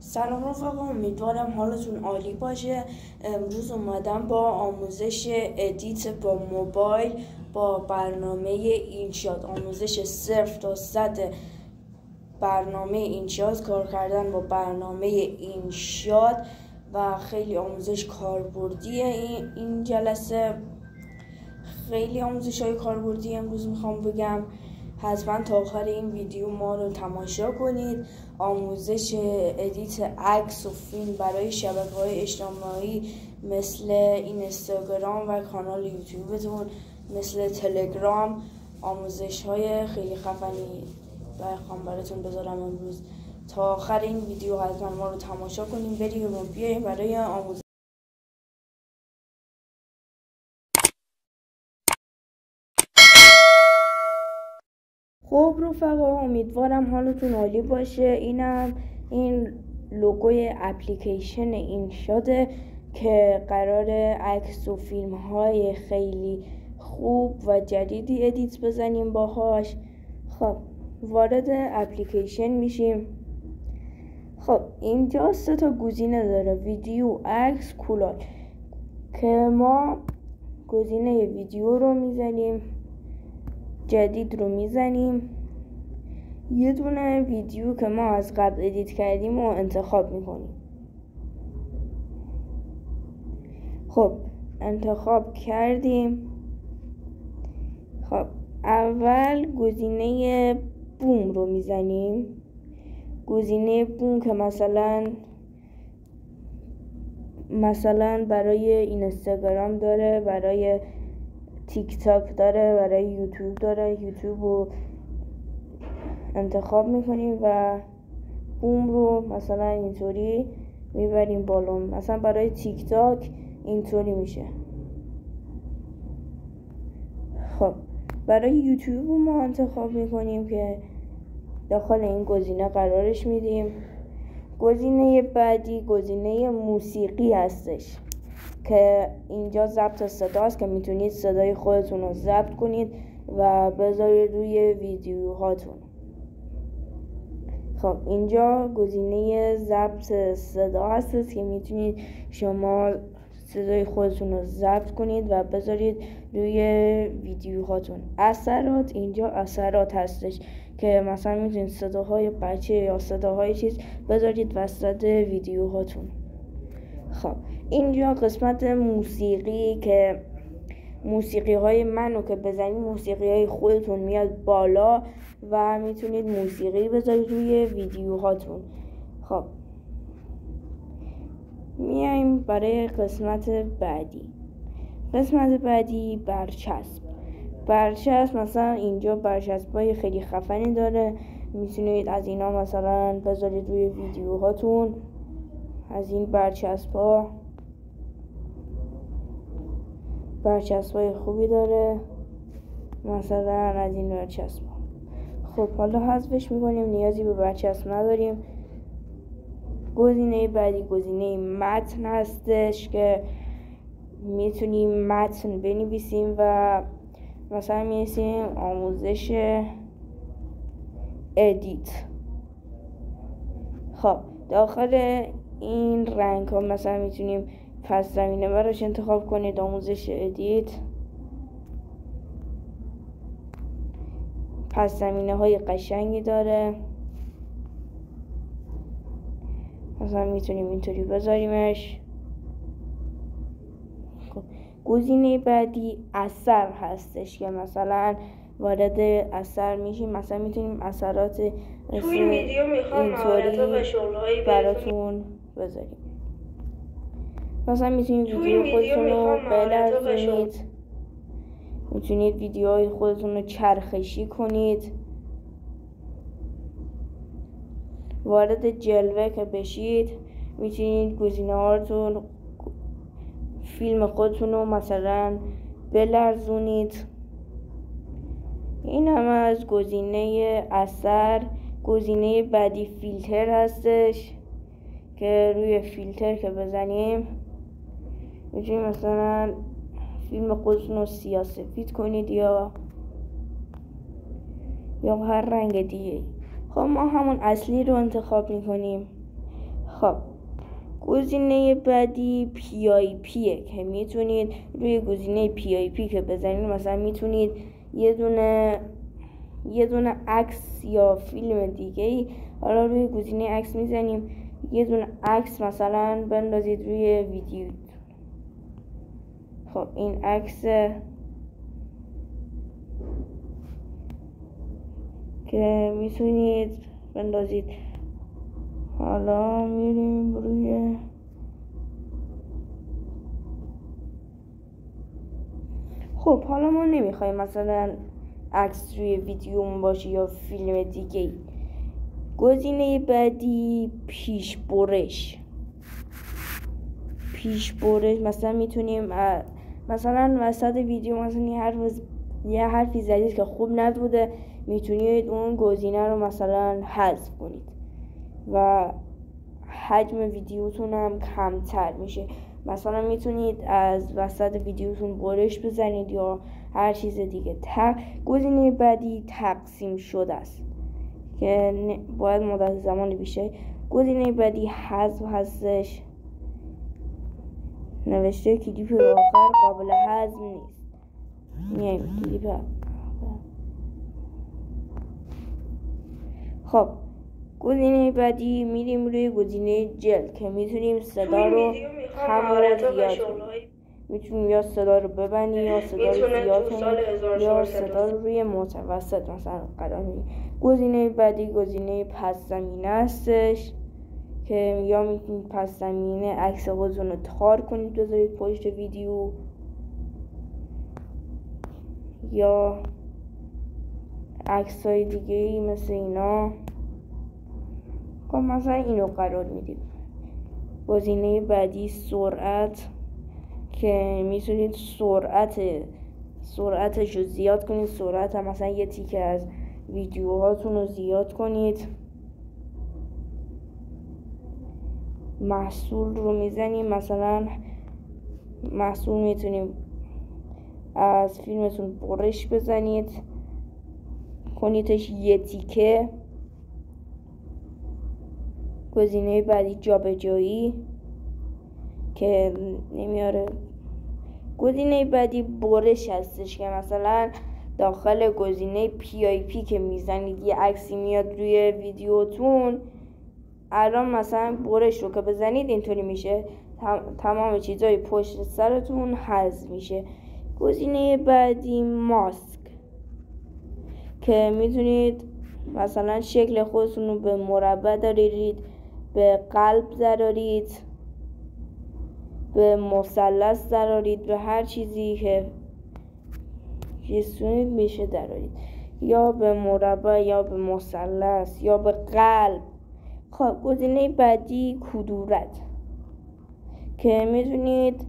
سلام رفقا، امیدوارم حالتون عالی باشه. امروز اومدم با آموزش ادیت با موبایل با برنامه اینشات، آموزش 0 تا 100 برنامه اینشات، کار کردن با برنامه اینشات و خیلی آموزش کاربردیه. این جلسه خیلی آموزش های کاربردی امروز میخوام بگم. حتما تا آخر این ویدیو ما رو تماشا کنید. آموزش ادیت عکس و فیلم برای شبکه‌های اجتماعی مثل اینستاگرام و کانال یوتیوبتون، مثل تلگرام، آموزش های خیلی خفنی بخوام براتون بذارم امروز. تا آخر این ویدیو حتما ما رو تماشا کنیم. بریم و بیاییم برای آموزش. خب رفقا، امیدوارم حالتون عالی باشه. این لوگوی اپلیکیشن اینشاته که قرار عکس و فیلم های خیلی خوب و جدیدی ادیت بزنیم باهاش. خب وارد اپلیکیشن میشیم. خب اینجا 3 تا گزینه داره: ویدیو، عکس، کولار، که ما گزینه ویدیو رو میزنیم، جدید رو میزنیم. یه دونه ویدیو که ما از قبل ادیت کردیم رو انتخاب میکنیم. خب انتخاب کردیم. خب اول گزینه بوم رو میزنیم. گزینه بوم که مثلا برای اینستاگرام داره، برای تیک تاک داره، برای یوتیوب داره. یوتیوب رو انتخاب میکنیم و بوم رو مثلا اینطوری میبریم بالا. مثلا برای تیک تاک اینطوری میشه. خب برای یوتیوب رو ما انتخاب میکنیم که داخل این گزینه قرارش میدیم. گزینه بعدی گزینه موسیقی هستش که اینجا ضبط صداست که میتونید صدای خودتون رو ضبط کنید و بذارید روی ویدیوهاتون. خب اینجا گزینه ضبط صدا هست که میتونید شما صدای خودتون رو ضبط کنید و بذارید روی ویدیوهاتون. اثرات، اینجا اثرات هستش که مثلا میتونید صداهای بچه یا صداهای چیز بذارید وسط ویدیوهاتون. خب اینجا قسمت موسیقی که موسیقی های منو که بزنید موسیقی های خودتون میاد بالا و میتونید موسیقی بذارید روی ویدیوهاتون. خب میایم برای قسمت بعدی. قسمت بعدی برچسب مثلا اینجا برچسبای خیلی خفنی داره، میتونید از اینا مثلا بذارید روی ویدیوهاتون. از این برچسبای خوبی داره، مثلا از این برچسب. خب حالا حذفش میکنیم، نیازی به برچسب نداریم. گزینه بعدی گزینه متن هستش که میتونیم متن بنویسیم و مثلا می‌نویسیم آموزش ادیت. خب داخل این رنگ ها مثلا میتونیم پس زمینه براش انتخاب کنید. آموزش ادیت پس زمینه های قشنگی داره، مثلا میتونیم اینطوری بذاریمش. خب گزینه بعدی اثر هستش که مثلا وارد اثر میشیم. مثلا میتونیم اثرات اینطوری براتون بذاریم. مثلا میتونید ویدیو خودتون رو بلرزونید، میتونید ویدیوهای خودتون رو چرخشی کنید. وارد جلوه که بشید میتونید گزینه هاتون فیلم خودتون رو مثلا بلرزونید. این همه از گزینه اثر. گزینه بعدی فیلتر هستش که روی فیلتر که بزنیم میتونید مثلا فیلم خودتون رو سیاه‌سفید کنید یا هر رنگ دیگه. خب ما همون اصلی رو انتخاب میکنیم. خب گزینه بعدی PIP که میتونید روی گزینه PIP که بزنید مثلا میتونید یه دونه عکس یا فیلم دیگه ای، حالا روی گزینه عکس میزنیم یه دونه عکس مثلا بندازید روی ویدیو. خب این عکس که میتونید بندازید. حالا میریم روی خب حالا ما نمیخوایم مثلا عکس روی ویدیومون باشه یا فیلم دیگه. گزینه بعدی پیش برش مثلا میتونیم مثلا وسط ویدیو مثلا یه حرفی زدید که خوب نبوده، میتونید اون گزینه رو مثلا حذف کنید و حجم ویدیوتون هم کمتر میشه. مثلا میتونید از وسط ویدیوتون برش بزنید یا هر چیز دیگه. گزینه بعدی تقسیم شده است که باید مدت زمان بیشه. گزینه بعدی حذف هستش، نوشته کلیپ آخر قابل حذف نیست. میایم کلیپ خب گزینه بعدی میریم روی گزینه جلد که میتونیم صدا رو همون زیاد کنیم. میتونیم یا صدا رو ببندیم یا صدا رو زیاد کنیم یا صدا رو روی متوسط مثلا قرار میدیم. گزینه بعدی گزینه پس زمینه هستش که یا میتونید پس زمینه عکس خودتون رو تار کنید بذارید پشت ویدیو یا عکس های دیگه ای مثل اینا. خب مثلا اینو قرار میدیم. گزینه بعدی سرعت که میتونید سرعتش رو زیاد کنید. سرعت هم مثلا یه تیکه از ویدیوهاتون رو زیاد کنید. محصول رو میزنیم، مثلا محصول میتونیم از فیلمتون برش بزنید کنیدش یه تیکه. گزینه بعدی جابجایی که نمیاره. گزینه بعدی برش هستش که مثلا داخل گزینه PIP که میزنید یه عکسی میاد روی ویدیوتون، الان مثلا برش رو که بزنید اینطوری میشه، تمام چیزای پشت سرتون حذف میشه. گزینه بعدی ماسک که میتونید مثلا شکل خودتون رو به مربع درارید، به قلب درارید، به مثلث درارید، به هر چیزی که چیزتونید میشه درارید، یا به مربع یا به مثلث یا به قلب. خب گزینه بعدی کدورت که میتونید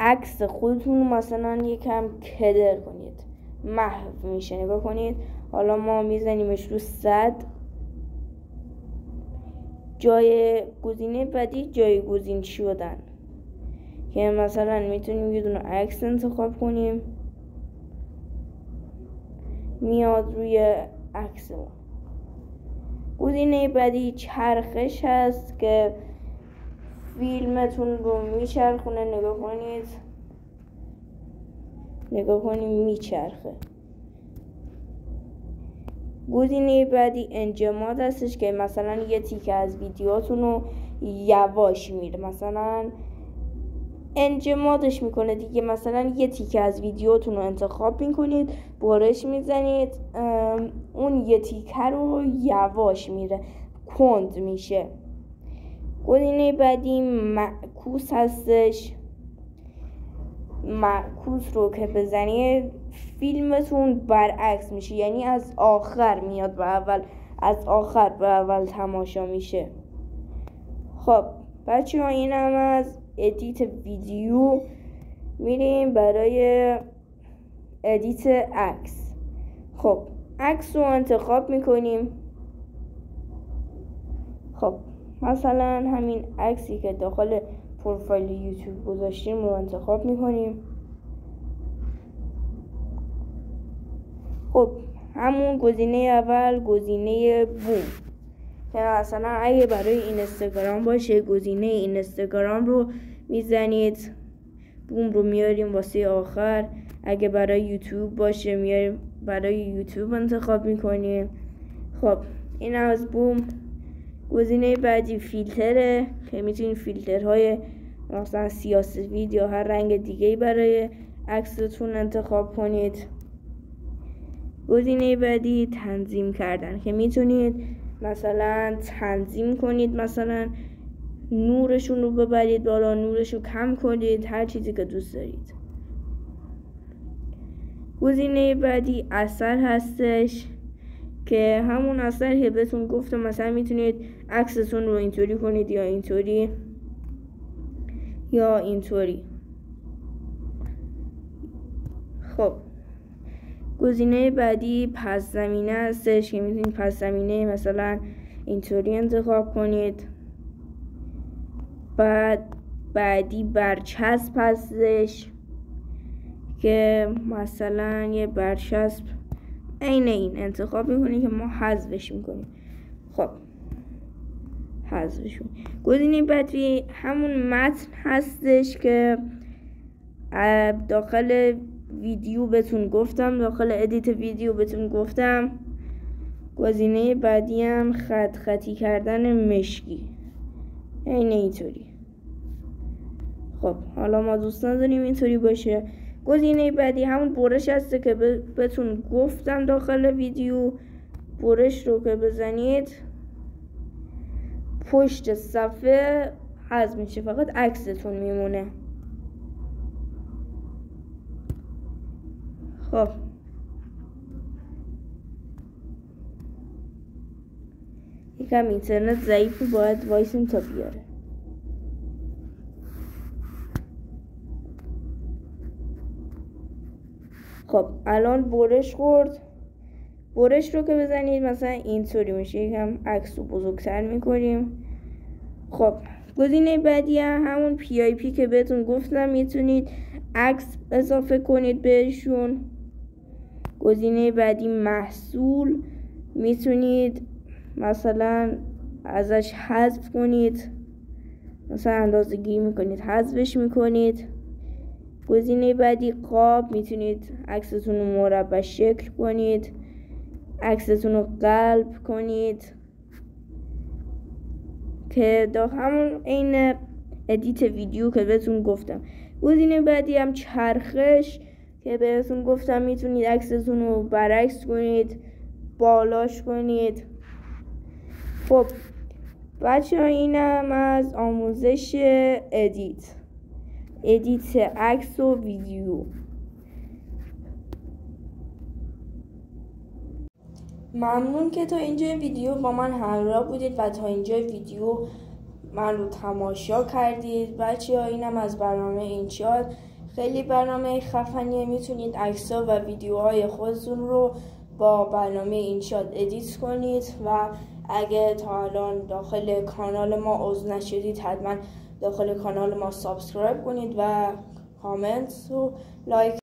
عکس خودتون مثلا یکم کدر کنید، محو میشه. نگاه کنید حالا ما میزنیمش رو 100. جای گزینه بعدی جایگزین شدن که مثلا میتونیم یه دونه عکس انتخاب کنیم میاد روی عکس ما. گزینه بعدی چرخش هست که فیلمتون رو میچرخونه. نگاه کنیم میچرخه. گزینه بعدی انجماد هستش که مثلا یه تیکه از ویدیوتون رو یواش میره، مثلا انجمادش میکنه دیگه. مثلا یه تیکه از ویدیوتون رو انتخاب میکنید، برش میزنید، اون یه تیکه رو یواش میره، کند میشه. گزینه بعدی معکوس هستش. معکوس رو که بزنید فیلمتون برعکس میشه، یعنی از آخر میاد به اول، از آخر به اول تماشا میشه. خب بچه ها این هم از ادیت ویدیو. میریم برای ادیت عکس. خب عکس رو انتخاب میکنیم. خب مثلا همین عکسی که داخل پروفایل یوتیوب گذاشتیم رو انتخاب میکنیم. خب همون گزینه اول گزینه بوم که مثلا اگه برای اینستاگرام باشه گزینه اینستاگرام رو میزنید، بوم رو میاریم واسه آخر. اگه برای یوتیوب باشه میاریم برای یوتیوب انتخاب میکنیم. خب این از بوم. گزینه بعدی فیلتره که میتونید فیلترهای مثلا سیاه‌سفید یا هر رنگ دیگه‌ای برای عکستون انتخاب کنید. گزینه بعدی تنظیم کردن که میتونید مثلا تنظیم کنید، مثلا نورشون رو ببرید بالا، نورش رو کم کنید، هر چیزی که دوست دارید. گزینه بعدی اثر هستش که همون اثر که بهتون گفتم، مثلا میتونید عکستون رو اینطوری کنید یا اینطوری یا اینطوری. خب گزینه بعدی پس زمینه هستش که میتونید پس زمینه مثلا اینطوری انتخاب کنید. بعدی برچسب هستش که مثلا یه برچسب عین این انتخاب میکنید که ما حذفش میکنیم. خب حذفش میکنیم. گزینه بعدی همون متن هستش که داخل ویدیو بهتون گفتم، داخل ادیت ویدیو بهتون گفتم. گزینه بعدی هم خطی کردن مشکی، این اینطوری. خب حالا ما دوست نداریم اینطوری باشه. گزینه بعدی همون برش هسته که بهتون گفتم داخل ویدیو. برش رو که بزنید پشت صفحه حذف میشه، فقط عکستون میمونه. خب یکم اینترنت ضعیفه، باید وایسیم تا بیاره. خب الان برش خورد. برش رو که بزنید مثلا اینطوری میشه، یکم عکس رو بزرگتر میکنیم. خب گزینه بعدی همون PIP که بهتون گفتم، میتونید عکس اضافه کنید بهشون. گزینه بعدی محصول، میتونید مثلا ازش حذف کنید، مثلا اندازه گیری میکنید حذفش میکنید. گزینه بعدی قاب، میتونید عکستون رو مربع شکل کنید، عکستون رو قلب کنید که همون عین ادیت ویدیو که بهتون گفتم. گزینه بعدی هم چرخش که بهتون گفتم، میتونید عکستون رو برعکس کنید، بالاش کنید. خب بچه ها اینم از آموزش ادیت عکس و ویدیو. ممنون که تا اینجا ویدیو با من همراه بودید و تا اینجا ویدیو من رو تماشا کردید. بچه ها اینم از برنامه اینشات. خیلی برنامه خفنیه، میتونید عکس‌ها و ویدیوهای خودتون رو با برنامه اینشات ادیت کنید و اگه تا الان داخل کانال ما عضو نشدید حتما داخل کانال ما سابسکرایب کنید و کامنت و لایک